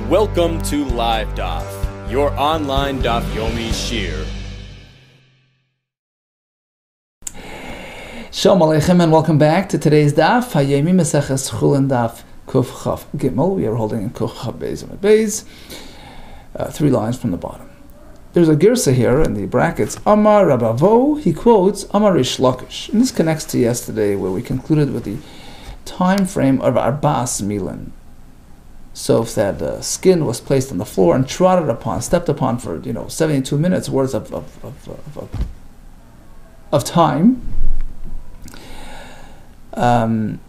Welcome to LiveDaf, your online Daf Yomi Shir. Shalom Aleichem and welcome back to today's Daf. Hayemi Meseches CHULLIN Daf Kuf Chaf Gimel. We are holding in Kuf Chaf Beis and Beis, 3 lines from the bottom. There's a girsa here in the brackets. Amar Rabavo. He quotes Amar Rish Lakish, and this connects to yesterday where we concluded with the time frame of Arbas Milan. So if that skin was placed on the floor and trodden upon, stepped upon for 72 minutes worth of time, then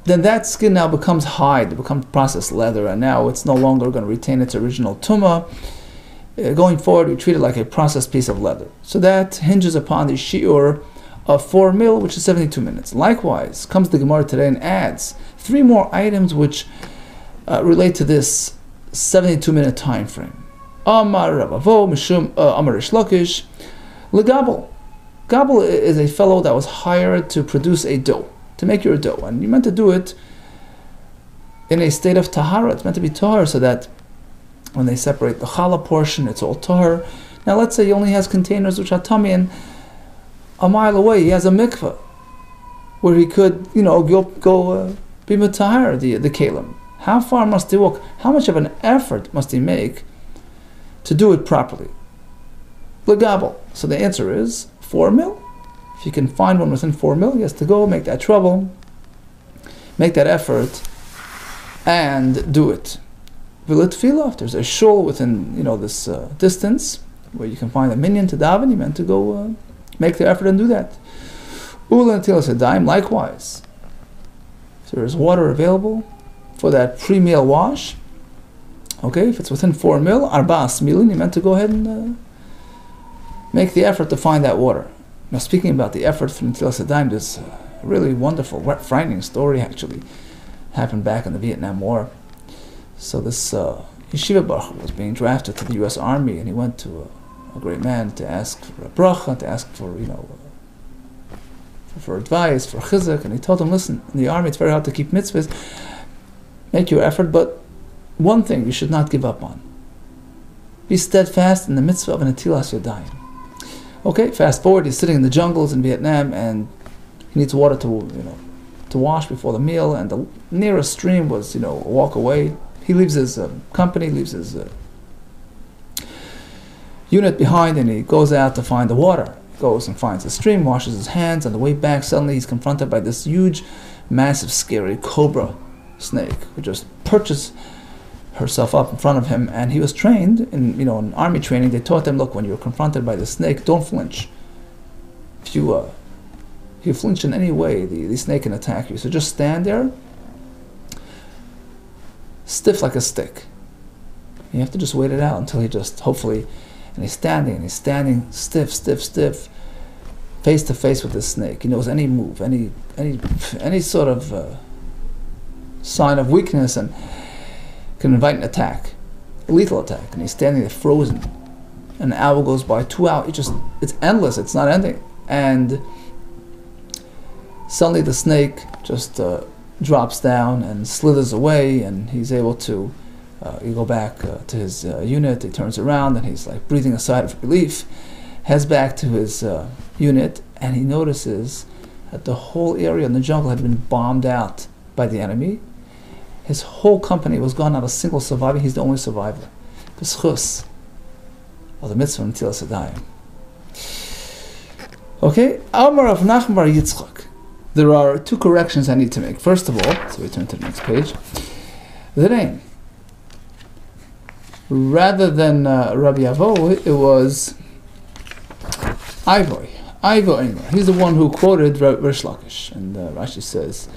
that skin now becomes hide, it becomes processed leather, and now it's no longer going to retain its original tumah. Going forward, we treat it like a processed piece of leather. So that hinges upon the shiur of 4 mil, which is 72 minutes. Likewise, comes the Gemara today and adds 3 more items which relate to this 72-minute time frame. Amar Rabavo, Mishum Amar Rish Lakish, Legabel. Gabel is a fellow that was hired to produce a dough, to make your dough, and you meant to do it in a state of tahara. It's meant to be tahar so that when they separate the challah portion, it's all tahar. Now let's say he only has containers which are tummy, and a mile away he has a mikveh where he could, go be matahar the kalim. How far must he walk? How much of an effort must he make to do it properly? Legabel. So the answer is 4 mil. If you can find one within 4 mil, he has to go, make that trouble, make that effort, and do it. If there's a shul within this distance where you can find a minyan to daven, you meant to go make the effort and do that. Ula Netilas Yadayim, likewise. If there is water available for that pre-meal wash, okay, if it's within 4 mil, Arbas Milin, you meant to go ahead and make the effort to find that water. Now, speaking about the effort from Netilas Yadayim, this really wonderful, frightening story actually happened back in the Vietnam War. So this yeshiva baruch was being drafted to the U.S. Army, and he went to a great man to ask for a bracha, to ask for for advice, for chizuk, and he told him, listen, in the army it's very hard to keep mitzvahs. Make your effort, but one thing you should not give up on: be steadfast in the mitzvah of Netilas Yadayim. Okay, fast forward, he's sitting in the jungles in Vietnam, and he needs water to wash before the meal, and the nearest stream was a walk away. He leaves his company, leaves his unit behind, and he goes out to find the water. He goes and finds the stream, washes his hands. On the way back, suddenly he's confronted by this huge, massive, scary cobra snake who just perches herself up in front of him. And he was trained in army training. They taught him, look, when you're confronted by the snake, don't flinch. If you flinch in any way, the snake can attack you. So just stand there, stiff like a stick. You have to just wait it out until he just hopefully, and he's standing stiff, face to face with this snake. He knows any move, any sort of sign of weakness, and can invite an attack, a lethal attack. And he's standing there frozen. An hour goes by, 2 hours. It's endless. It's not ending. And suddenly the snake just drops down and slithers away, and he's able to go back to his unit. He turns around and he's like breathing a sigh of relief, heads back to his unit, and he notices that the whole area in the jungle had been bombed out by the enemy. His whole company was gone, not a single survivor. He's the only survivor. B'schus of the mitzvah Netilas Yadayim. Okay, Amar of Nachman bar Yitzchak. There are 2 corrections I need to make. First of all, so we turn to the next page. The name. Rather than Rabbi Avo, it was Ivoy. He's the one who quoted Rish Lakish. And Rashi says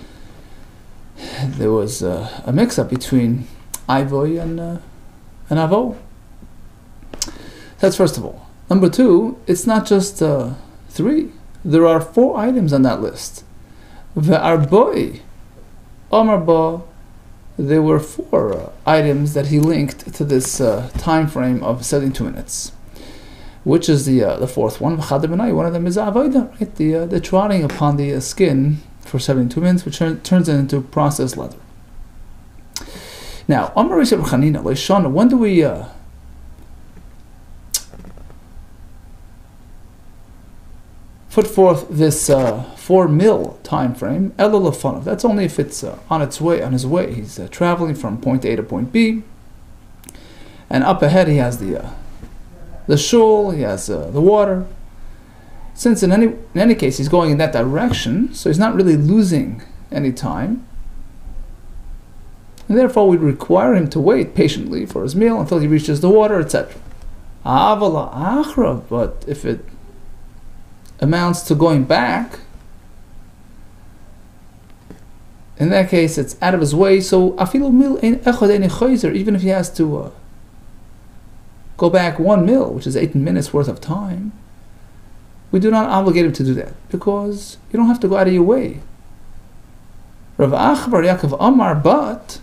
there was a mix-up between Ivoy and Avo. That's first of all. Number 2, it's not just 3. There are 4 items on that list. Ve'arboi, Omar Ba, there were 4 items that he linked to this time frame of 72 minutes. Which is the 4th one? One of them is avodah, right? The trotting upon the skin for 72 minutes, which turns it into processed leather. Now, Amar Reb Chanina, Leishana, when do we put forth this 4 mil time frame? Elo lefanov. That's only if it's on his way. He's traveling from point A to point B, and up ahead he has the shul, he has the water. Since in any case he's going in that direction, so he's not really losing any time, and therefore we require him to wait patiently for his meal until he reaches the water, etc. But if it amounts to going back, in that case it's out of his way. So afilu mil ein echad ein chayzer, even if he has to go back 1 mil, which is 8 minutes worth of time, we do not obligate him to do that, because you don't have to go out of your way. Rav Achbar Yaakov Amar, but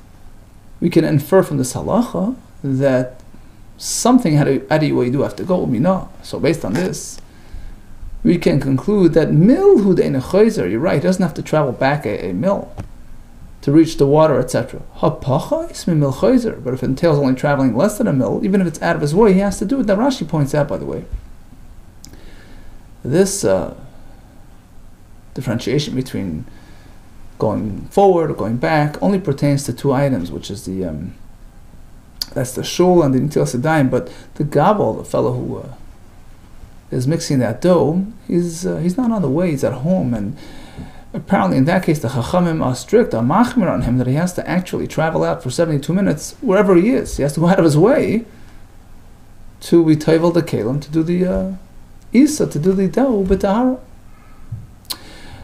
we can infer from this halacha that something out of your way you do have to go. So based on this, we can conclude that mil hu de'ein chayzer, you're right, he doesn't have to travel back a mil to reach the water, etc. Hapacha ismi mil chayzer, but if it entails only traveling less than a mil, even if it's out of his way, he has to do it. Now Rashi points out, by the way, this differentiation between going forward or going back only pertains to 2 items, which is that's the shul and the nitil sedayim. But the gabel, the fellow who is mixing that dough, he's not on the way, he's at home, and apparently in that case the chachamim are strict, are machmir on him, that he has to actually travel out for 72 minutes wherever he is. He has to go out of his way to be toivel the kelim, to do the isa, to do the dough b'tahara.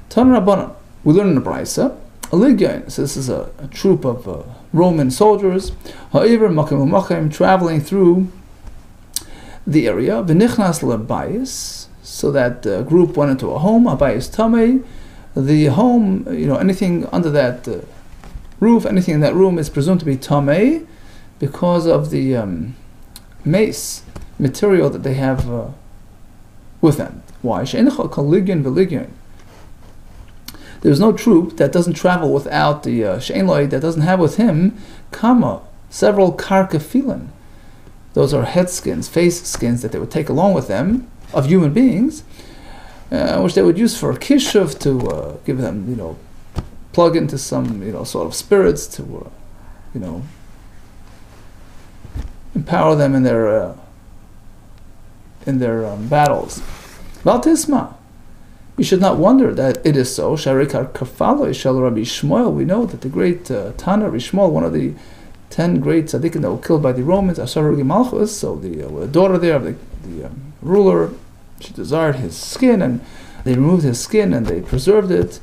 Tan Rabbanan, we learn in the Brisa, a legion, so this is a troop of Roman soldiers, however, traveling through the area, v'nichnas lebayis, so that group went into a home, abayis tamei, the home, anything under that roof, anything in that room is presumed to be tamei, because of the mace material that they have with them. Why? There's no troop that doesn't travel without the she'enloi, that doesn't have with him kama, several karkafilin. Those are head skins, face skins that they would take along with them of human beings, which they would use for kishuv, to give them, plug into some, sort of spirits to, empower them in their battles. Valtisma, you should not wonder that it is so. Sharikar kafalo shel Rabbi Shmuel. We know that the great Tana Rabbi Shmuel, one of the 10 great tzaddikim that were killed by the Romans, Asharugi Malchus, so the daughter there of the ruler, she desired his skin, and they removed his skin and they preserved it.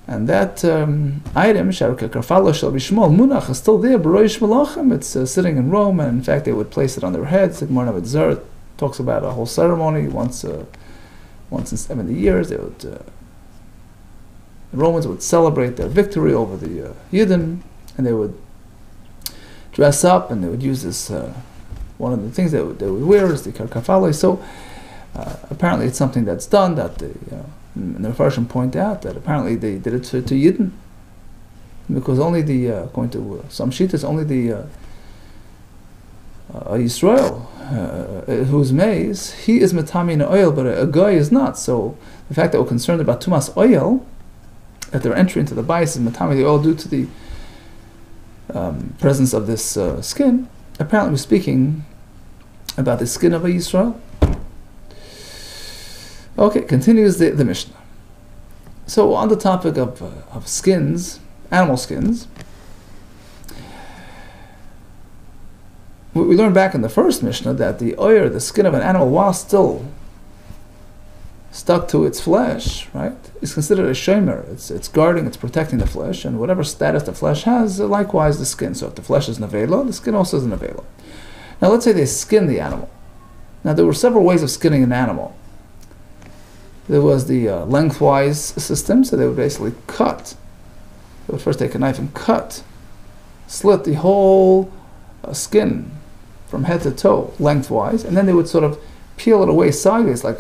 And that item, Sharikar kafalo shel Rabbi Shmuel, Munach, is still there. B'roish Malachim. It's sitting in Rome, and in fact they would place it on their heads. The Gemara Zer talks about a whole ceremony once in 70 years. They would, the Romans would celebrate their victory over the Yidden, and they would dress up, and they would use this. One of the things they would wear is the karkafale. So apparently, it's something that's done. That and the Farshim point out that apparently they did it to Yidden, because only the according to some shitas, only the Yisrael, who's maize, he is metami in oil, but a guy is not. So the fact that we're concerned about tumas oil, that their entry into the bias is metami the oil due to the presence of this skin, apparently we're speaking about the skin of a Yisrael. Okay, continues the Mishnah. So on the topic of skins, animal skins, we learned back in the first Mishnah that the oyer, the skin of an animal, while still stuck to its flesh, right, is considered a shomer. It's guarding, it's protecting the flesh, and whatever status the flesh has, likewise the skin. So if the flesh is nevela, the skin also is nevela. Now let's say they skin the animal. Now there were several ways of skinning an animal. There was the lengthwise system, so they would basically cut. They would first take a knife and slit the whole skin from head to toe lengthwise, and then they would sort of peel it away sideways, like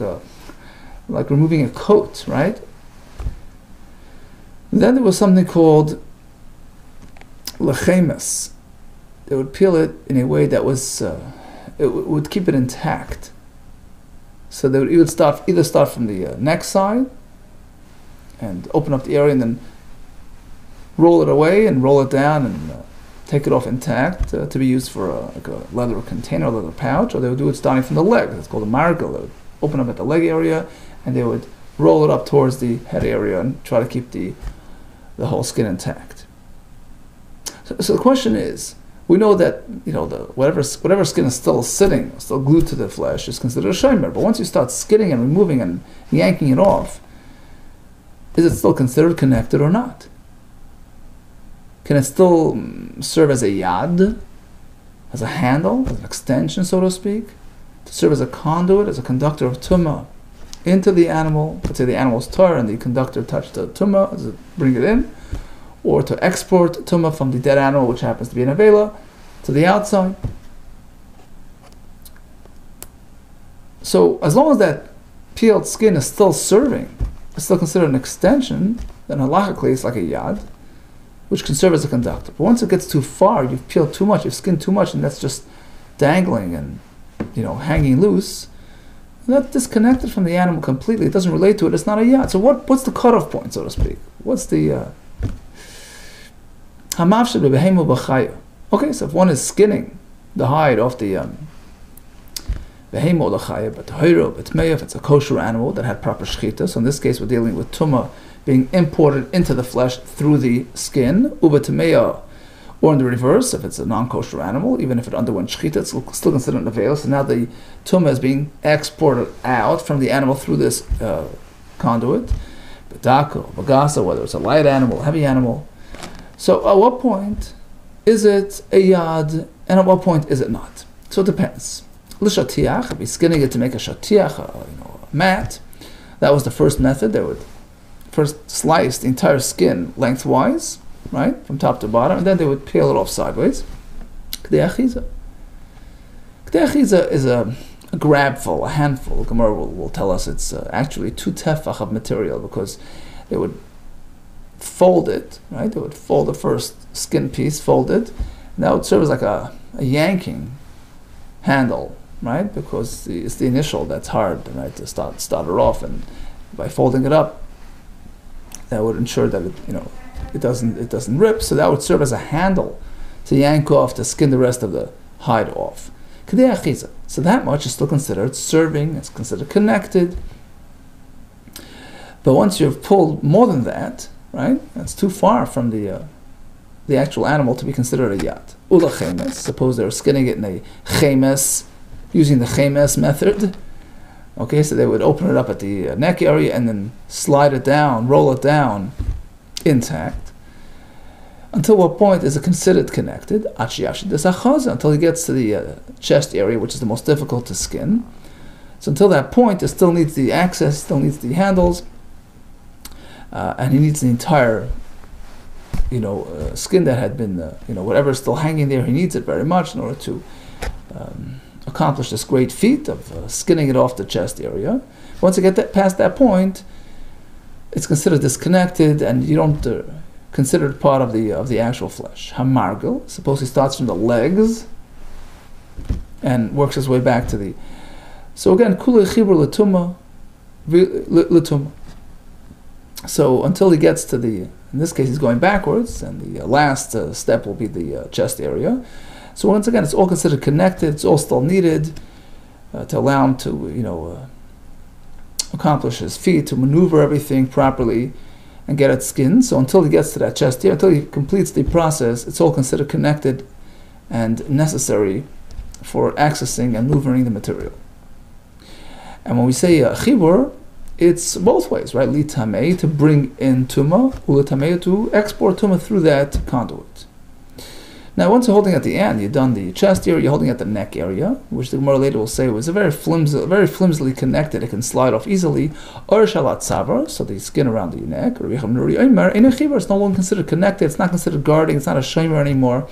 removing a coat, right? Then there was something called lechemes. peel it in a way that was would keep it intact. So they would either start from the neck side and open up the area and then roll it away and roll it down and take it off intact to be used for like a leather container, leather pouch, or they would do it starting from the leg. It's called a margel. They would open up at the leg area and they would roll it up towards the head area and try to keep the whole skin intact. So the question is, we know that whatever skin is still sitting, still glued to the flesh, is considered a shomer. But once you start skinning and removing and yanking it off, is it still considered connected or not? Can it still serve as a yad, as a handle, as an extension, so to speak, to serve as a conduit, as a conductor of tumah into the animal? Let's say the animal's tar and the conductor touched the tumah, does it bring it in? Or to export tumah from the dead animal, which happens to be an avela, to the outside. So as long as that peeled skin is still serving, it's still considered an extension, then halachically it's like a yad, which can serve as a conductor. But once it gets too far, you've peeled too much, you've skinned too much, and that's just dangling and hanging loose, that's disconnected from the animal completely. It doesn't relate to it. It's not a yad. So what's the cutoff point, so to speak? What's the okay, so if one is skinning the hide off the behemo l'chaya, but if it's a kosher animal that had proper shechita, so in this case we're dealing with tumah being imported into the flesh through the skin, uba tameya, or in the reverse, if it's a non-kosher animal, even if it underwent shechita, it's still considered an avela. So now the tumah is being exported out from the animal through this conduit, bedako, bagasa, whether it's a light animal, heavy animal. So at what point is it a yad, and at what point is it not? So it depends. L'shatiach, if he's skinning it to make a shatiach, a mat, that was the first method. They would first slice the entire skin lengthwise, right, from top to bottom, and then they would peel it off sideways. K'dei achiza. K'dei achiza is a grabful, a handful. Gemara will tell us it's actually 2 tefach of material, because they would fold it, right? They would fold the first skin piece, fold it, and that would serve as like a yanking handle, right? Because it's the initial that's hard, right, to start it off, and by folding it up, that would ensure that it doesn't rip. So that would serve as a handle to yank off, to skin the rest of the hide off. K'dei achiza. So that much is still considered serving. It's considered connected. But once you've pulled more than that, right, that's too far from the actual animal to be considered a yad. Ula chemes. Suppose they're skinning it in a chemes, using the chemes method. Okay, so they would open it up at the neck area and then slide it down, roll it down, intact. Until what point is it considered connected? Until it gets to the chest area, which is the most difficult to skin. So until that point, it still needs the access, still needs the handles, and he needs the entire, skin that had been, whatever is still hanging there. He needs it very much in order to accomplish this great feat of skinning it off the chest area. Once you get past that point, it's considered disconnected, and you don't consider it part of the actual flesh. Hamargel, suppose he starts from the legs and works his way back to the. So again, kula chibur l'tumah. So until he gets to the, in this case, he's going backwards, and the last step will be the chest area. So once again, it's all considered connected. It's all still needed to allow him to, accomplish his feat, to maneuver everything properly and get it skinned. So until he gets to that chest here, until he completes the process, it's all considered connected and necessary for accessing and maneuvering the material. And when we say chibur, it's both ways, right? Li tamei, to bring in tumah, ula tamei, to export tumah through that conduit. Now, once you're holding at the end, you've done the chest area, you're holding at the neck area, which the Gemara later will say was very flimsily connected. It can slide off easily. Or shalat savar, so the skin around the neck. It's no longer considered connected. It's not considered guarding. It's not a shomer anymore.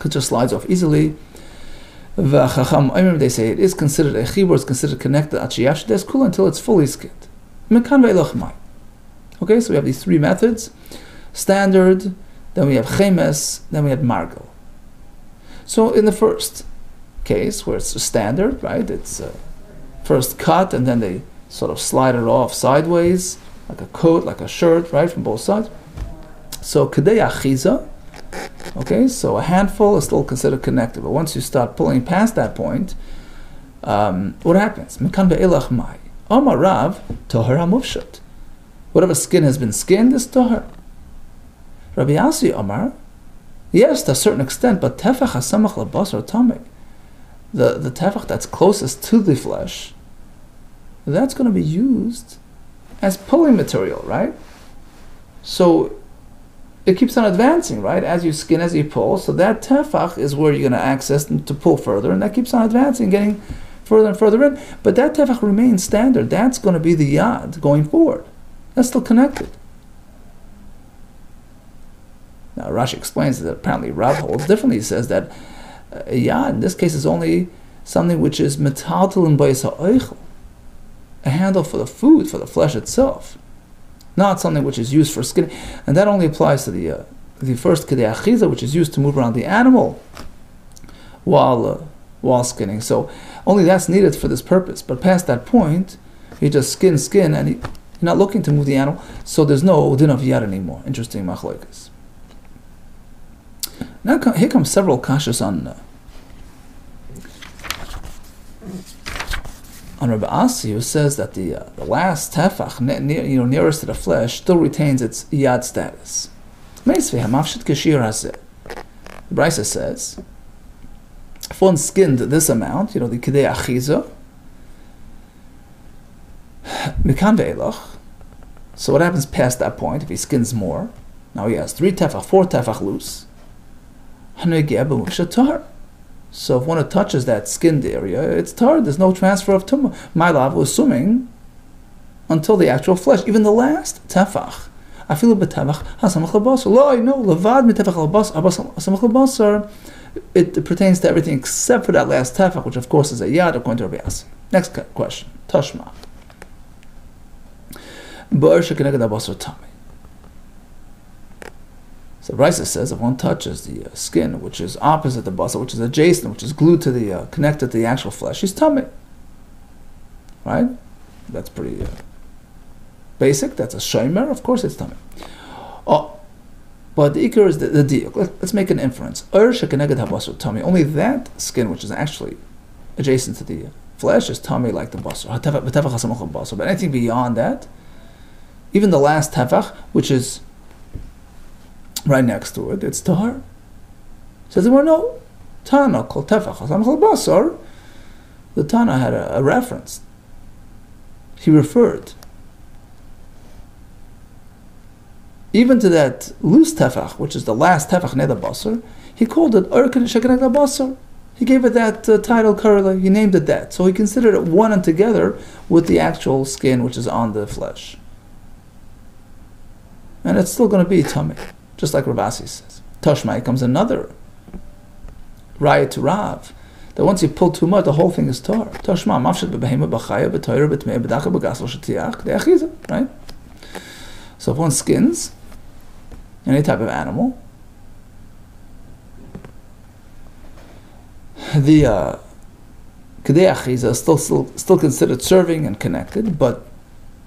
It just slides off easily. They say it is considered a chibur. It's considered connected until it's fully skinned. Okay, so we have these 3 methods: standard, then we have chemes, then we have margel. So in the first case, where it's a standard, right, it's first cut and then they sort of slide it off sideways, like a coat, like a shirt, right, from both sides. So kedei achiza, okay, so a handful is still considered connected, but once you start pulling past that point, what happens? Mikan ve'elach mai. Amar Rav, toher hamufshat. Whatever skin has been skinned is toher. Rabbi Yasi Amar, yes, to a certain extent, but tefach hasamach labasar tamei. The tefach that's closest to the flesh, that's going to be used as pulling material, right? So it keeps on advancing, right? As you skin, as you pull. So that tefach is where you're going to access to pull further, and that keeps on advancing, getting further and further in. But that tefach remains standard. That's going to be the yad going forward. That's still connected. Now Rashi explains that apparently Rav holds differently. He says that a yad in this case is only something which is metaltalin b'yis ha'oichel, a handle for the food, for the flesh itself, not something which is used for skinning. And that only applies to the first kedei achiza, which is used to move around the animal while skinning. So only that's needed for this purpose. But past that point, you just skin, and you're not looking to move the animal. So there's no din of yad anymore. Interesting machlokes. Now here comes several kashas on Rabbi Asi, who says that the last tefach, nearest to the flesh, still retains its yad status. The Brisa says, if one skinned this amount, the kedei achiza, mikan ve'elach, so what happens past that point if he skins more? Now he has 3 tefach, 4 tefach loose. So if one touches that skinned area, it's tar. There's no transfer of tumah. My love was assuming until the actual flesh, even the last tefach. I feel b'tefach hasamach labasar. Lo, no, levad mitefach hasamach labasar. It pertains to everything except for that last tefach, which of course is a yad according to Rabbi Yasi. Next question. Tashma. Ba'er shekeneged habasar tamei. So Raisa says if one touches the skin, which is opposite the basar, which is adjacent, which is glued to the connected to the actual flesh, he's tummy. Right? That's pretty basic. That's a shomer. Of course, it's tummy. Oh, but the ikar is the diuk. Let's make an inference. Tummy. Only that skin, which is actually adjacent to the flesh, is tummy like the basar. But anything beyond that, even the last tefach, which is right next to it, it's tahar. Says there were no Tana called tefach hasamach basar. The Tana had a reference. He referred even to that loose tefach, which is the last tefach neda basar. He called it Urkan Shekeneg basar. He gave it that title, Karla. He named it that. So he considered it one and together with the actual skin, which is on the flesh. And it's still going to be tummy. Just like Rav Asi says. Tashmai comes another riot to Rav, that once you pull too much, the whole thing is tar. Tashma mafshat b'behema b'chaya b'toyer b'tmei b'dacha b'gasol shetiach de'achiza, right? So if one skins any type of animal, the kedei achiza is still considered serving and connected, but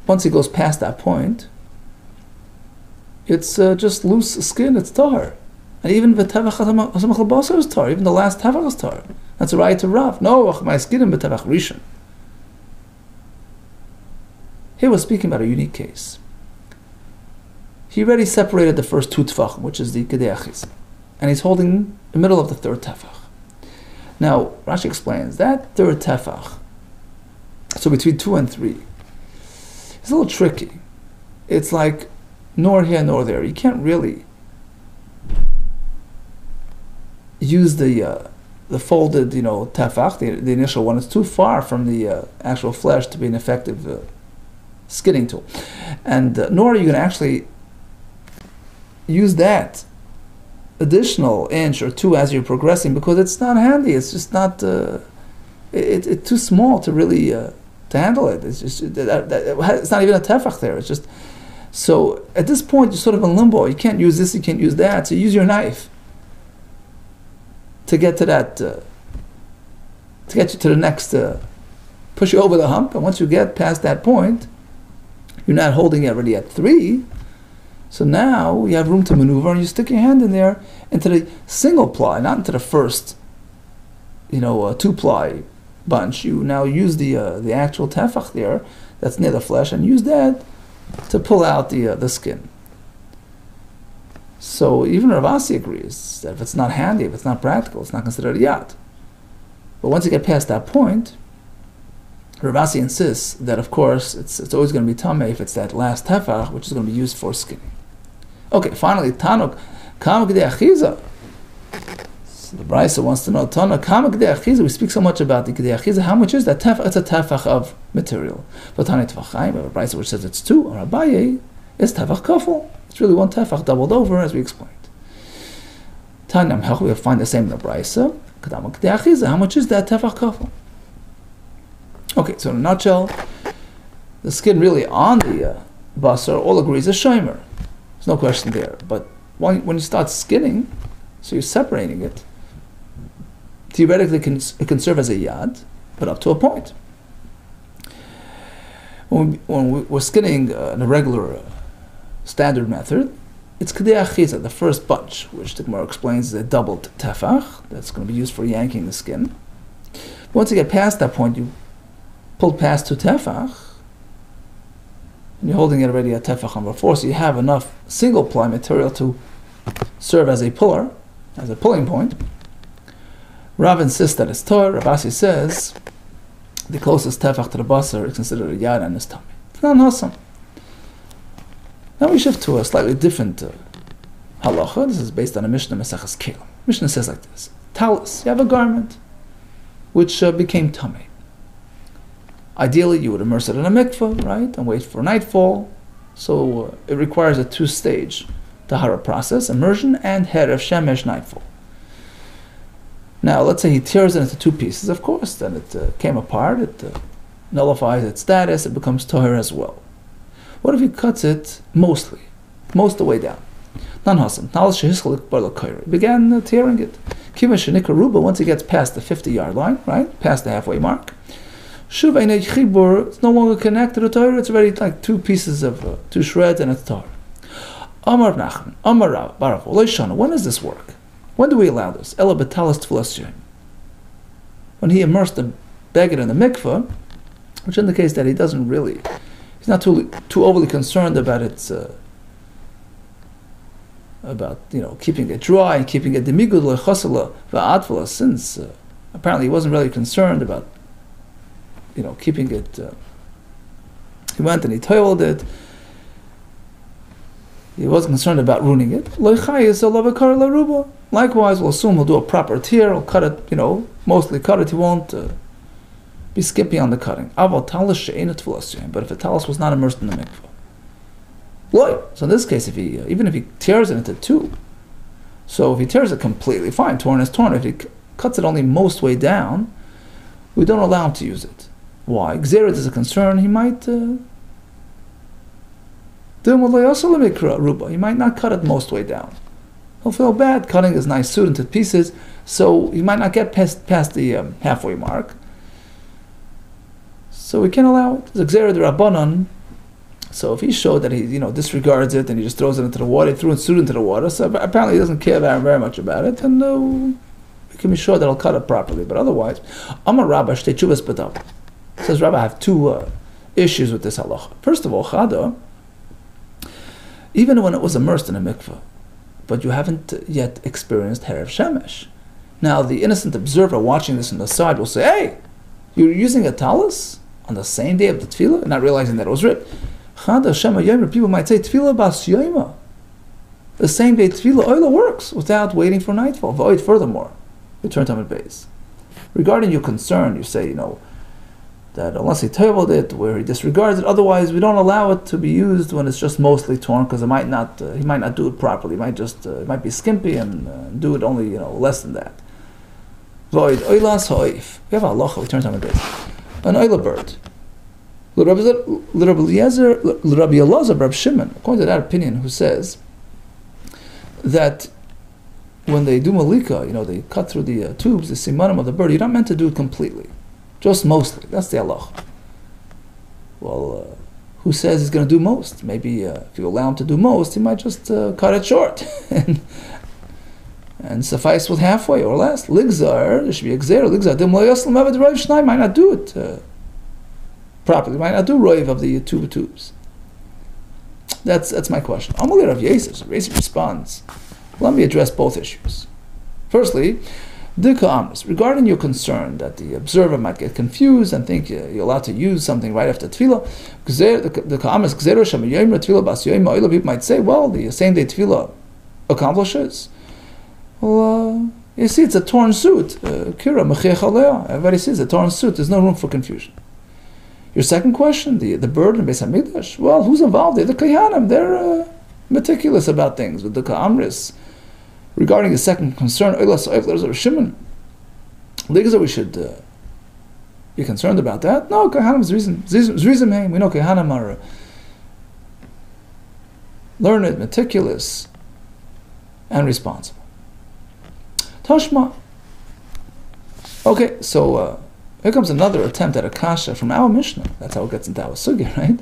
once he goes past that point, it's just loose skin, it's tar. And even the tefach hasamach basar is tar. Even the last tefach is tar. That's a right to Rav. No, my skin in b'tefach rishon. Here we're speaking about a unique case. He already separated the first 2 tefachim, which is the kedei achiza, and he's holding the middle of the 3rd tefach. Now, Rashi explains that 3rd tefach, so between 2 and 3, it's a little tricky. It's like nor here nor there. You can't really use the folded, tefach, the initial one. It's too far from the actual flesh to be an effective skinning tool. And nor are you going to actually use that additional inch or 2 as you're progressing, because it's not handy. It's just not. It's too small to really to handle it. It's just it's not even a tefach there. It's just. So at this point, you're sort of in limbo. You can't use this, you can't use that. So use your knife. to get to that, to get you to the next, push you over the hump. And once you get past that point, you're not holding it already at 3. So now you have room to maneuver, and you stick your hand in there into the single ply, not into the first, 2-ply bunch. You now use the actual tefach there that's near the flesh, and use that to pull out the skin. So even Rav Asi agrees that if it's not handy, if it's not practical, it's not considered a yad. But once you get past that point, Rav Asi insists that, of course, it's always going to be tamei if it's that last tefach, which is going to be used for skinning. Okay, finally, Tanuk, Kama G'dei Achiza. So the Brisa wants to know, Tanuk, Kama G'dei Achiza, we speak so much about the G'dei Achiza, how much is that tefach? It's a tefach of material. But Tani Tefachayim, we have a Brisa which says it's 2, or Abaye is tefach kafel. It's really one tefach doubled over, as we explained. Tani Amhech, we find the same in the Brisa, Kama G'dei Achiza, how much is that tefach kafel? Okay, so in a nutshell, the skin really on the basar all agrees is shomer. There's no question there. But when you start skinning, so you're separating it, theoretically it can serve as a yad, but up to a point. When we're skinning in a regular standard method, it's K'dei Achiza, the first bunch, which the Gemara explains is a doubled tefach, that's going to be used for yanking the skin. But once you get past that point, you pull past 2 tefach, and you're holding it already at tefach number 4, so you have enough single ply material to serve as a puller, as a pulling point. Rav insists that it's tor. Rav Asi says the closest tefach to the basar is considered a yad and is tummy. It's not awesome. Now we shift to a slightly different halacha. This is based on a Mishnah Maseches Kelim. Mishnah says like this: Talis, you have a garment which became tummy. Ideally, you would immerse it in a mikveh, right, and wait for nightfall. So it requires a 2-stage tahara process: immersion and herev shemesh, nightfall. Now, let's say he tears it into 2 pieces. Of course, then it came apart. It nullifies its status. It becomes tahar as well. What if he cuts it most of the way down? He began tearing it. Once he gets past the 50-yard line, right, past the halfway mark, it's no longer connected to Torah. It's already like 2 pieces of 2 shreds, and it's Torah. Amar Nachman, Amar Rav, Baruch, when does this work? When do we allow this? Ela betalas tefillas yom. When he immersed the beged in the mikveh, which indicates that he's not too overly concerned about its keeping it dry and keeping it demigud lechasala va'atfala, since apparently he wasn't really concerned about keeping it. He went and he toiled it. He wasn't concerned about ruining it. Likewise, we'll assume he'll do a proper tear. He'll cut it, mostly cut it. He won't be skimpy on the cutting. But if the talis was not immersed in the mikveh, so in this case, even if he tears it into 2, so if he tears it completely, fine, torn is torn. If he cuts it only most way down, we don't allow him to use it. Why? Gzeret is a concern. He might he might not cut it most way down. He'll feel bad cutting his nice suit into pieces, so he might not get past the halfway mark. So we can allow it. It's Gzeret Rabbanon. So if he showed that he disregards it and he just throws it into the water, he threw his suit into the water, so apparently he doesn't care very much about it, and we can be sure that he'll cut it properly. But otherwise, Amar Rabba shtei tshuvas b'davar. Says Rabbi, I have 2 issues with this halacha. First of all, chada, even when it was immersed in a mikveh, but you haven't yet experienced herev shemesh. Now, the innocent observer watching this on the side will say, "Hey, you're using a talis on the same day of the tefillah," not realizing that it was ripped. Chada shema yomer, people might say tefillah bas yomer. The same day tefillah oila works without waiting for nightfall. Void, furthermore, return Talmud Bavli. Regarding your concern, you say, that unless he tabled it, where he disregards it, otherwise we don't allow it to be used when it's just mostly torn, because he might not do it properly. He might just it might be skimpy and do it only less than that. Void oilas hoif. We have a halacha. We turn to Bavli. An oila bird. L'Rabbi Elazar, Rab Shimon, according to that opinion, who says that when they do malika, they cut through the tubes, the simanim of the bird, you're not meant to do it completely, just mostly. That's the halacha. Well, who says he's going to do most? Maybe if you allow him to do most, he might just cut it short and suffice with halfway or less. Ligzar, there should be a gzera. Ligzar, might not do it properly, might not do roiv of the tubes. That's my question. Amalei Rav Yosef. Rav Yosef responds, let me address both issues. Firstly, Dika Amris, regarding your concern that the observer might get confused and think you're allowed to use something right after tefillah, people might say, well, the same day tefillah accomplishes. Well, you see, it's a torn suit. Everybody sees a torn suit. There's no room for confusion. Your second question, the bird in Beis Hamikdash, well, who's involved? They're the Kohanim. They're meticulous about things. With the Ka'amris, regarding the second concern, we should be concerned about that. No, Kohanim is reason. We know Kohanim are learned, meticulous, and responsible. Tashma. Okay, so here comes another attempt at a kasha from our Mishnah. That's how it gets into our sugya, right?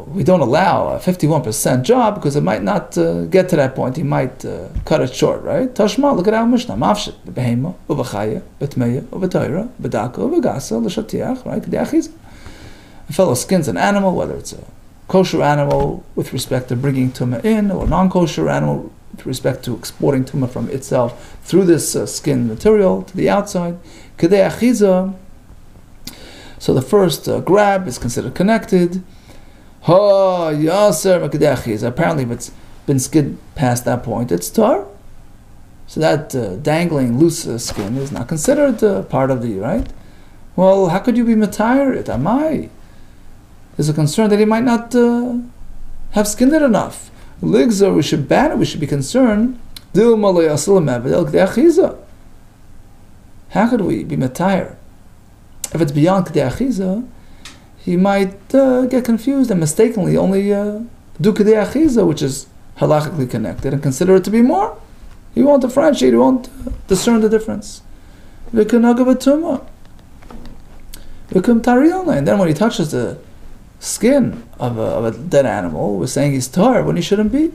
We don't allow a 51% job because it might not get to that point. He might cut it short, right? Tashma, look at our Mishnah. Mafshit, behema, uvachaya, betmeya, uvatayra, bedaka, uvagasa, l'shatiach, right? A fellow skins an animal, whether it's a kosher animal with respect to bringing tumah in, or non-kosher animal with respect to exporting tumah from itself through this skin material to the outside. Kedei achiza. So the first grab is considered connected. Apparently, if it's been skinned past that point, it's tar. So that dangling loose skin is not considered part of the, right? Well, how could you be matayr it? Amai? There's a concern that he might not have skinned it enough. Ligzar, we should ban it. We should be concerned. How could we be matayr? If it's beyond kedei achiza, he might get confused and mistakenly only do kedei achiza, which is halachically connected, and consider it to be more. He won't differentiate, he won't discern the difference. And then when he touches the skin of a dead animal, we're saying he's tar when he shouldn't be.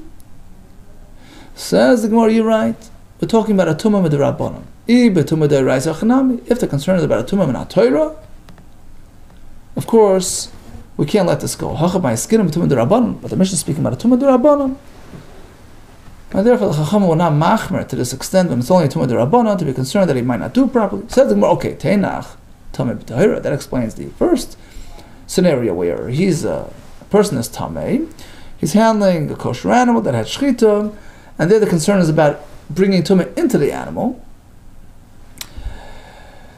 Says the Gemara, you're right. We're talking about a tumah midrabanan. If the concern is about a tumah min Torah, of course, we can't let this go. But the Mishnah is speaking about a tumah d'Rabbanan. And therefore, the Chacham will not machmer to this extent when it's only a tumah d'Rabbanan to be concerned that he might not do properly. Says the Gemara, okay, Teinach, Tameh b'Tahira. That explains the first scenario where a person is Tameh, he's handling a kosher animal that had shchita, and there the concern is about bringing tumah into the animal.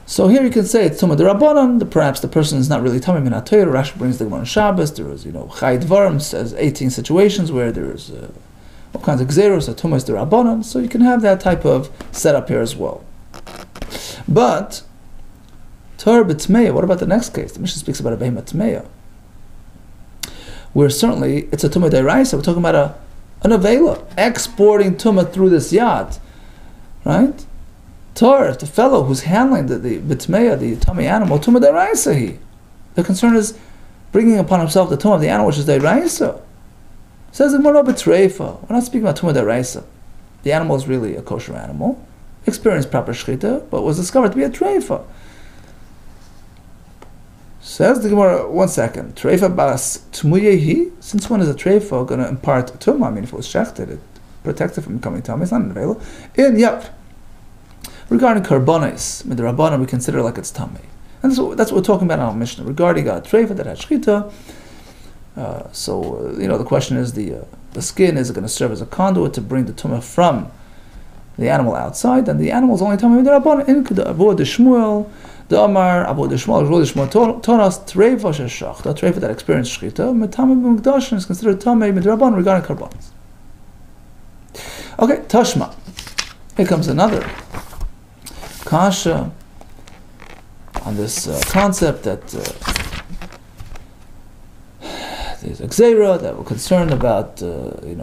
So here you can say it's tumah d'Rabbanan. Perhaps the person is not really tamei min haTorah. Rashi brings the Gemara on Shabbos. There is, Chai Dvarim says 18 situations where there is all kinds of gzeros. So tumah is d'Rabbanan. So you can have that type of setup here as well. But Torah b'tmeya. What about the next case? The Mishnah speaks about a behema tmeya, where certainly it's a tumah d'Oraisa. We're talking about an avela exporting tumah through this yad, right? Tar, the fellow who's handling the bitmeya, the tummy animal, tumah d'Oraisa. The concern is bringing upon himself the tumah of the animal, which is d'Oraisa. Says the Gemara b'treifa. We're not speaking about tumah d'Oraisa. The animal is really a kosher animal, experienced proper shchita, but was discovered to be a treifa. Says the Gemara, 1 second. Treifa bas tmuyehi. Since when is a treifa going to impart tumah? I mean, if it was shechted, it protected from becoming tumah. It's not available. Yep. Regarding karbonis, midrabanan, we consider like it's tamei, and that's what we're talking about in our Mishnah. Regarding a treifa that had shchita, the question is the skin is going to serve as a conduit to bring the tumah from the animal outside, and the animal is only tamei midrabanan. In the avoid the Shmuel, the Amar avoid the Shmuel toras treifa sheshach, the treifa that experienced shchita, metamei b'mikdashin is considered tamei midrabanan regarding karbonis. Okay, tashma. Here comes another kasha on this concept that there's a gzeira that we're concerned about, it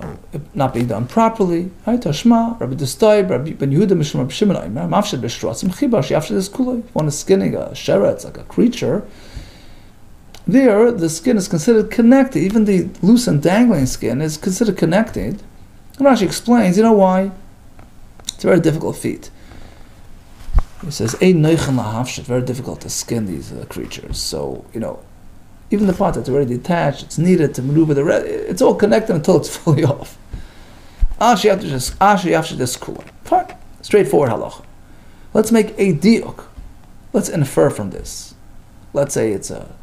not being done properly. Right? Tashma, Rabbi Dustay, Rabbi Ben Yehuda, Mishum Rabbi Shimon, Mafshed B'Shratzim Chibash, Yafshed is Kulay. If one is skinning a sheretz, like a creature, there the skin is considered connected. Even the loose and dangling skin is considered connected. And Rashi explains, you know why? It's a very difficult feat. He says, Ein Neuchen Lahafshed, very difficult to skin these creatures. So, even the part that's already detached, it's needed to maneuver the rest. It's all connected until it's fully off. Fine. Straightforward halacha. Let's make a diuk. Let's infer from this. Let's say it's a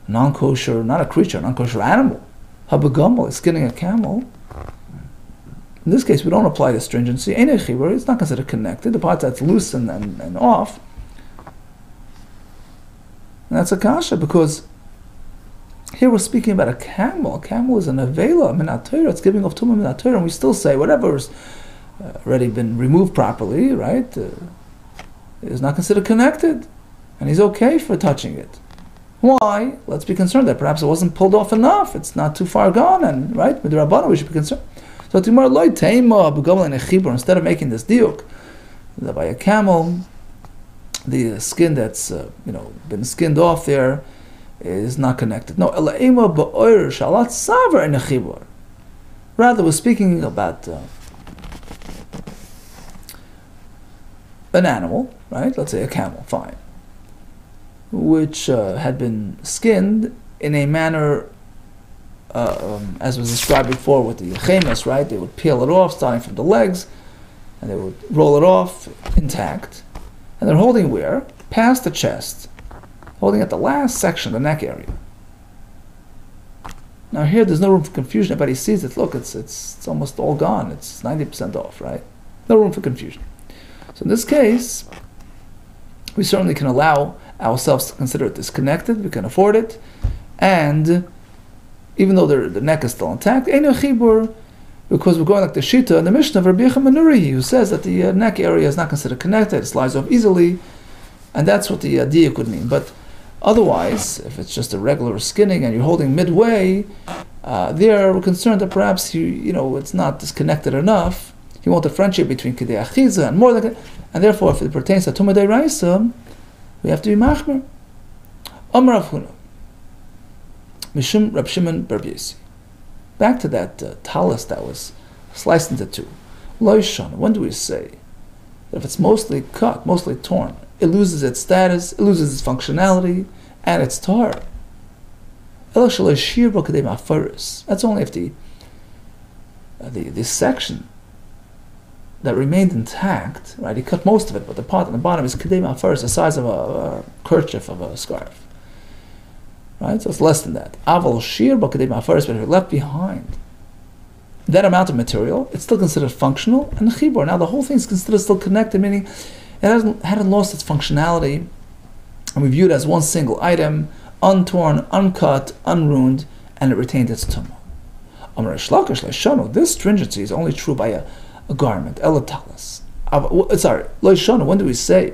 non-kosher, not a creature, non-kosher animal. Habagamel is skinning a camel. In this case, we don't apply the stringency. It's not considered connected. The part that's loose and off. And that's a kasha, because here we're speaking about a camel. A camel is an avela, minat Torah. It's giving off tumah minat Torah, and we still say whatever's already been removed properly, right, is not considered connected, and he's okay for touching it. Why? Let's be concerned that perhaps it wasn't pulled off enough. It's not too far gone, and right with the Rabbana we should be concerned. So tomorrow, instead of making this diuk that by a camel, the skin that's been skinned off there is not connected. No, rather we're speaking about an animal, right? Let's say a camel, fine, which had been skinned in a manner as was described before with the chemes, right? They would peel it off starting from the legs, and they would roll it off intact, and they're holding where? Past the chest, holding at the last section, the neck area. Now here there's no room for confusion. Everybody sees it. Look, it's almost all gone. It's 90% off, right? No room for confusion. So in this case, we certainly can allow ourselves to consider it disconnected. We can afford it, and even though the neck is still intact, Eino Chibur, because we're going like the Shita and the Mishnah of Rabbi Yechon Manuri, who says that the neck area is not considered connected, it slides off easily, and that's what the diuk would mean. But otherwise, if it's just a regular skinning and you're holding midway, there we're concerned that perhaps it's not disconnected enough. You won't differentiate between Kedei Achiza and more than, and therefore, if it pertains to Tumah Deiraisa, we have to be machmer. Amar Rav Huna. Mishum Rab Shimon bar Biesi. Back to that talus that was sliced into two. Lo Yishana, when do we say that if it's mostly cut, mostly torn, it loses its status, it loses its functionality, and it's tar? That's only if the section that remained intact, right? He cut most of it, but the part on the bottom is kedei ma'afaris, the size of a kerchief, of a scarf. Right, so it's less than that. Aval shir b'kedei ma'afaris, but if it left behind that amount of material, it's still considered functional and chibur. Now the whole thing is considered still connected, meaning it hadn't lost its functionality, and we view it as one single item, untorn, uncut, unruined, and it retained its tumah. This stringency is only true by a garment, elatalis. Sorry, loishana. When do we say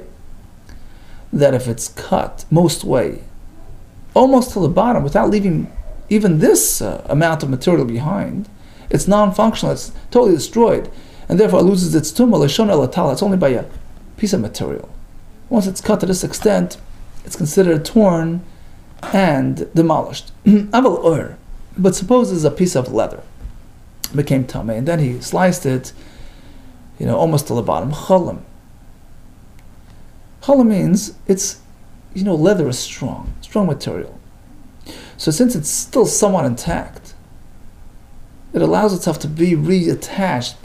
that if it's cut most way, almost to the bottom, without leaving even this amount of material behind, it's non-functional, it's totally destroyed, and therefore it loses its tumah, loishana elatala. It's only by a piece of material. Once it's cut to this extent, it's considered torn and demolished. But suppose it's a piece of leather, it became tamei, and then he sliced it, almost to the bottom. Chollim. Chollim means it's, leather is strong material. So since it's still somewhat intact, it allows itself to be reattached.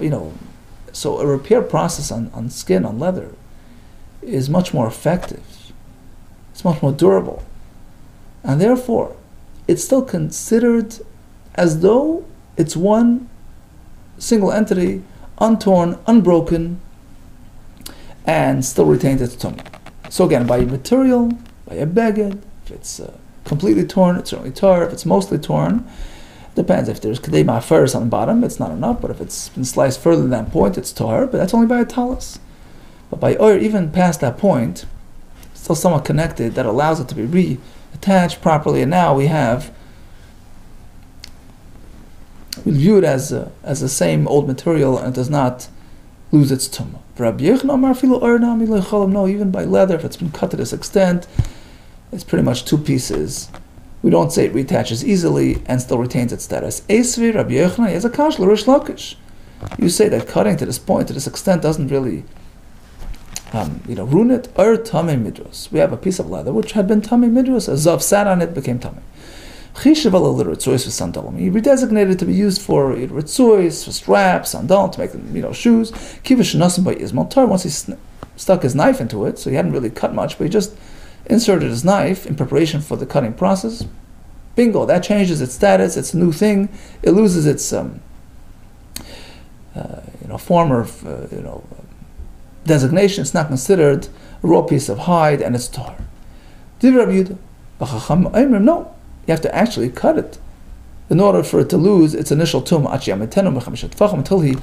So a repair process on skin, on leather, is much more effective. It's much more durable, and therefore, it's still considered as though it's one single entity, untorn, unbroken, and still retains its tumah. So again, by a material, by a beged, if it's completely torn, it's certainly tar. If it's mostly torn, depends. If there's kedei ma'afaris on the bottom, it's not enough, but if it's been sliced further than that point, it's tar, but that's only by a talus. But by oir, even past that point, still somewhat connected, that allows it to be reattached properly, and now we have we view it as the same old material and it does not lose its tumah. No, even by leather, if it's been cut to this extent, it's pretty much two pieces. We don't say it reattaches easily and still retains its status. Esvi Rabbi Yochanan is a kash l'Rish Lakish. You say that cutting to this point, to this extent, doesn't really ruin it. Tamei midros. We have a piece of leather which had been tamei midros. A zav sat on it, became tamei. He redesignated to be used for ritzois, for straps, sandal, to make them, shoes. Once he stuck his knife into it, so he hadn't really cut much, but he just inserted his knife in preparation for the cutting process. Bingo, that changes its status. It's a new thing. It loses its former designation. It's not considered a raw piece of hide, and it's tar. No. You have to actually cut it in order for it to lose its initial tumah until he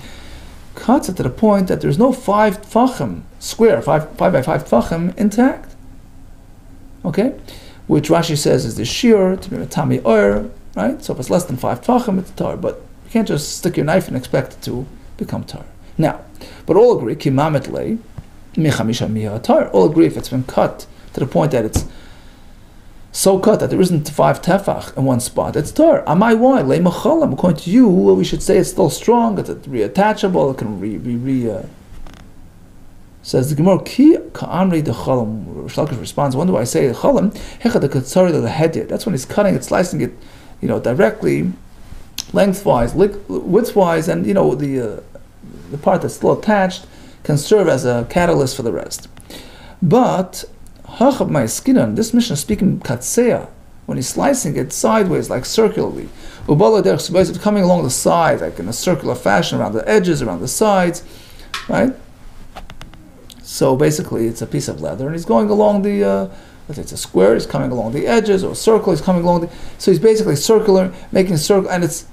cuts it to the point that there's no 5 tfachim square, 5 by 5 tfachim intact. Okay, which Rashi says is the shear to be a tami oir, right? So if it's less than 5 tfachim, it's tar. But you can't just stick your knife and expect it to become tar. Now, but all agree kimamet lei michamisha miha tar. All agree if it's been cut to the point that it's so cut that there isn't 5 tefach in one spot, it's tar. Amai why? Lei machalam. According to you, we should say it's still strong, it's reattachable, it can says the Gemara, ki ka'amri de chalam. Shalkish responds, when do I say the chalam? Hecha de katsari de hedyet. That's when he's cutting it, slicing it, directly, lengthwise, widthwise, and the part that's still attached can serve as a catalyst for the rest. But Hachab my skinan, this Mishnah is speaking katseya, when he's slicing it sideways, like circularly. Ubala derech coming along the side, like in a circular fashion, around the edges, around the sides, right? So basically, it's a piece of leather, and he's going along the. Let's say it's a square. He's coming along the edges, or a circle. He's coming along the. So he's basically circular, making a circle, and it's.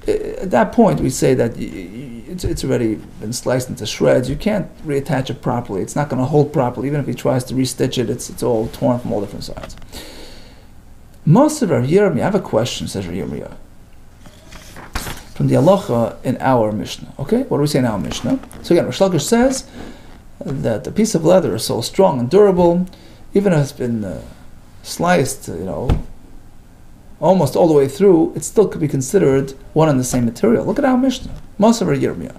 At that point, we say that it's already been sliced into shreds. You can't reattach it properly. It's not going to hold properly. Even if he tries to restitch it, it's all torn from all different sides. Most of Rav Yirmiyah, I have a question, says Rav Yirmiyah, from the halacha in our Mishnah. Okay, what do we say in our Mishnah? So again, Rish Lakish says that the piece of leather is so strong and durable, even if it's been sliced, almost all the way through, it still could be considered one and the same material. Look at our Mishnah. Most of Rav Yirmiyah.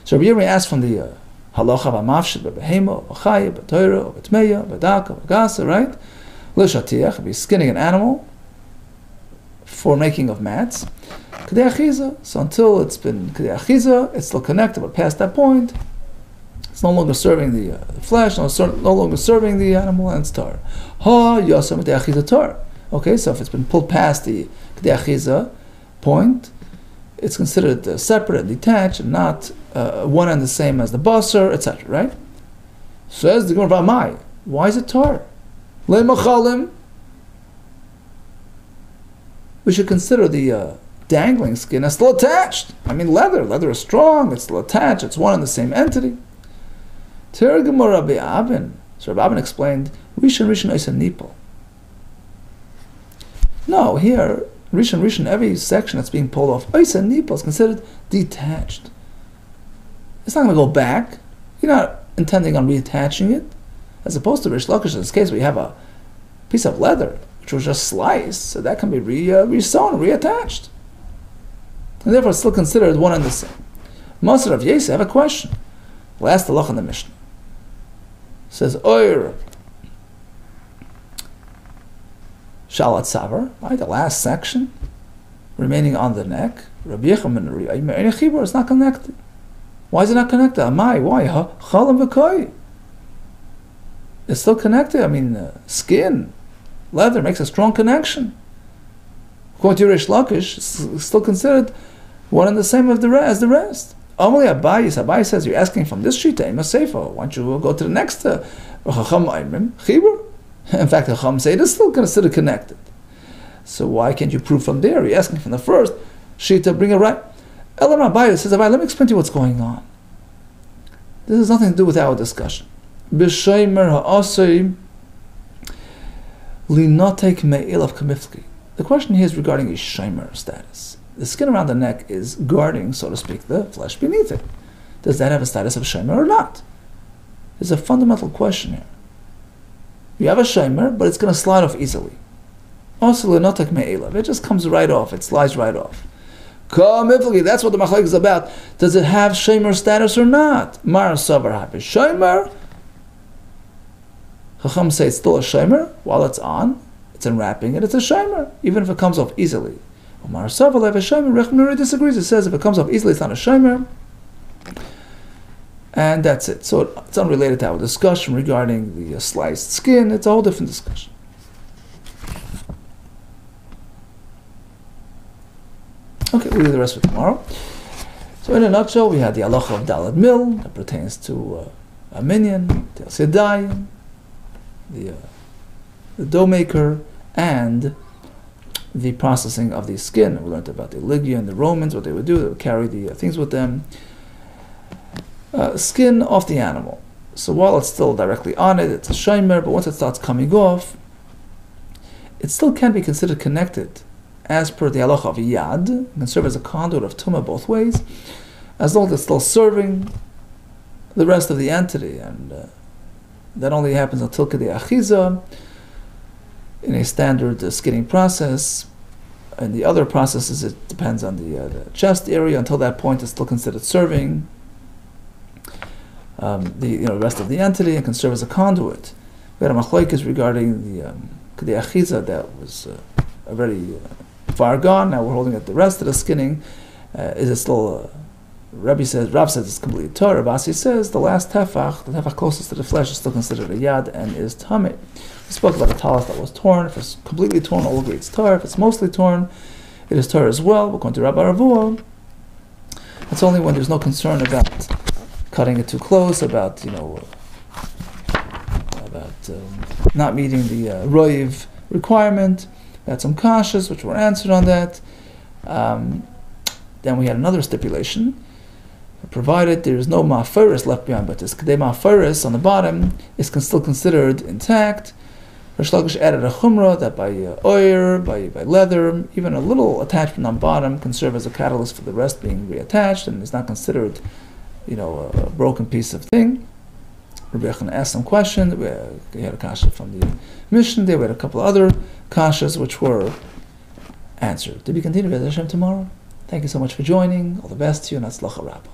So Rav Yirmiyah asked from the halacha b'mafshid b'behema b'chaya b'toira b'tmeya b'daka b'gasa, right? L'shatiach, be skinning an animal for making of mats. K'dei achiza. So until it's been k'dei achiza, it's still connected, but past that point, it's no longer serving the flesh, no longer serving the animal, and it's tar. Ha yasam k'dei achiza tar. Okay, so if it's been pulled past the k'dei achiza point, it's considered separate and detached, and not one and the same as the basar, etc. Right? Says the Gemara V'amai. Why is it tar? Le'machalim. We should consider the dangling skin as still attached. I mean, leather is strong. It's still attached. It's one and the same entity. Tergum Rabbi Abin. So Rabbi Abin explained, Rishon Oisa Nipol. No, here, Rishon, every section that's being pulled off, Oisa Nipol is considered detached. It's not going to go back. You're not intending on reattaching it. As opposed to Rish Lakish, in this case, we have a piece of leather, which was just sliced, so that can be re-sewn, reattached. And therefore, it's still considered one and the same. Maser of Yesi, I have a question. Last halach in the Mishnah. It says, Oir Shalat Savar, right, the last section, remaining on the neck, Rabbi Yechim is not connected. Why is it not connected? Amai, why? Chalam v'koi. It's still connected. I mean, skin, leather makes a strong connection. According to Rish Lakish, it's still considered one and the same as the rest. Amali Abai says, you're asking from this shita, Ima Seifa. Why don't you go to the next Chacham Aimim, Chibur? In fact, Chacham say it is still considered connected. So why can't you prove from there? You're asking from the first shita, bring it right. Elam Abai says, Abai, let me explain to you what's going on. This has nothing to do with our discussion. B'shaymer ha'asei linotek me'il of kamifki. The question here is regarding a shaymer status. the skin around the neck is guarding, so to speak, the flesh beneath it. Does that have a status of shomer or not? There's a fundamental question here. You have a shomer, but it's going to slide off easily. Also, it just comes right off. It slides right off. That's what the machlek is about. Does it have shomer status or not? Mar savar happy shomer. Chacham say it's still a shomer while it's on. It's unwrapping it. It's a shomer, even if it comes off easily. Mar savar lev a shomer. Rech Nuri disagrees. It says if it comes off easily, it's not a shomer. And that's it. So it's unrelated to our discussion regarding the sliced skin. It's a whole different discussion. Okay, we'll do the rest for tomorrow. So in a nutshell, we had the halacha of dalad mil that pertains to a minion, the sedai, the dough maker, and the processing of the skin. We learned about the Lygia and the Romans, what they would do. They would carry the things with them. Skin off the animal. So while it's still directly on it, it's a shomer, but once it starts coming off, it still can be considered connected as per the halacha of yad. It can serve as a conduit of tumah both ways, as long as it's still serving the rest of the entity. And that only happens until kedei achiza, in a standard skinning process. In the other processes, it depends on the chest area. Until that point, it's still considered serving the rest of the entity and can serve as a conduit. We had a machlokes regarding the kedei achiza that was already far gone. Now we're holding at the rest of the skinning. Is it still? Rabbi says it's completely Torah. Basi says the last tefach, the tefach closest to the flesh, is still considered a yad and is tamid. We spoke about a talis that was torn. If it's completely torn, all agree it's Torah. If it's mostly torn, it is Torah as well. We're going to Rabbi Ravua. It's only when there's no concern about cutting it too close, about not meeting the roiv requirement. We had some kashas which were answered on that. Then we had another stipulation, provided there is no ma'aferis left behind, but this kedei ma'aferis on the bottom is still considered intact. Rish Lakish added a chumrah that by oir, by leather, even a little attachment on bottom can serve as a catalyst for the rest being reattached, and is not considered a broken piece of thing. Rabbi Yechon asked some questions. We had a kasha from the mission there. We had a couple other kashas which were answered. To be continued with Hashem tomorrow. Thank you so much for joining. All the best to you, and Hatzlacha Rabbah.